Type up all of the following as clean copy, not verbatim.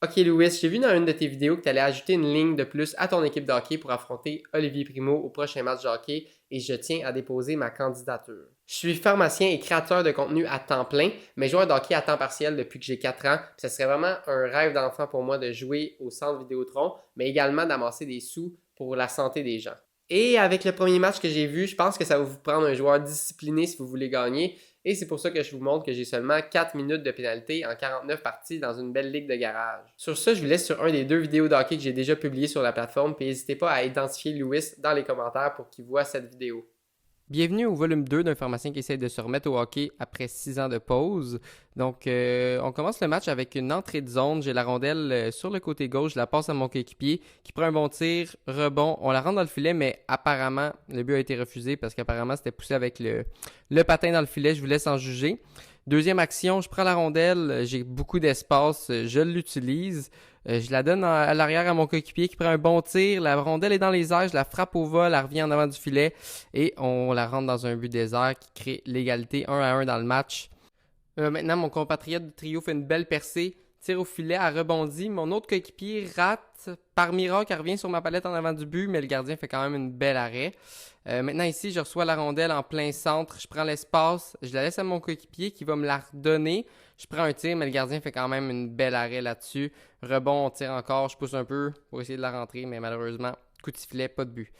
Ok Louis, j'ai vu dans une de tes vidéos que tu allais ajouter une ligne de plus à ton équipe de hockey pour affronter Olivier Primo au prochain match de hockey et je tiens à déposer ma candidature. Je suis pharmacien et créateur de contenu à temps plein, mais joueur de hockey à temps partiel depuis que j'ai 4 ans. Ce serait vraiment un rêve d'enfant pour moi de jouer au centre Vidéotron, mais également d'amasser des sous pour la santé des gens. Et avec le premier match que j'ai vu, je pense que ça va vous prendre un joueur discipliné si vous voulez gagner. Et c'est pour ça que je vous montre que j'ai seulement 4 minutes de pénalité en 49 parties dans une belle ligue de garage. Sur ça, je vous laisse sur un des 2 vidéos de hockey que j'ai déjà publié sur la plateforme. Puis n'hésitez pas à identifier Louis dans les commentaires pour qu'il voit cette vidéo. Bienvenue au volume 2 d'un pharmacien qui essaie de se remettre au hockey après 6 ans de pause. Donc, on commence le match avec une entrée de zone. J'ai la rondelle sur le côté gauche. Je la passe à mon coéquipier qui prend un bon tir, rebond. On la rentre dans le filet, mais apparemment, le but a été refusé parce qu'apparemment, c'était poussé avec le patin dans le filet. Je vous laisse en juger. Deuxième action, je prends la rondelle, j'ai beaucoup d'espace, je l'utilise. Je la donne à l'arrière à mon coéquipier qui prend un bon tir. La rondelle est dans les airs, je la frappe au vol, elle revient en avant du filet et on la rentre dans un but désert qui crée l'égalité 1-1 dans le match. Maintenant, mon compatriote du trio fait une belle percée, tire au filet, elle rebondit. Mon autre coéquipier rate. Par miracle, elle revient sur ma palette en avant du but, mais le gardien fait quand même une belle arrêt. Maintenant ici, je reçois la rondelle en plein centre. Je prends l'espace, je la laisse à mon coéquipier qui va me la redonner. Je prends un tir, mais le gardien fait quand même une belle arrêt là-dessus. Rebond, on tire encore, je pousse un peu pour essayer de la rentrer, mais malheureusement, coup de sifflet, pas de but.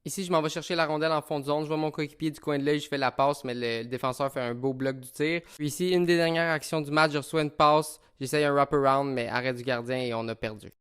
Ici, je m'en vais chercher la rondelle en fond de zone. Je vois mon coéquipier du coin de l'œil, je fais la passe, mais le défenseur fait un beau bloc du tir. Puis ici, une des dernières actions du match, je reçois une passe. J'essaye un wrap-around, mais arrêt du gardien et on a perdu.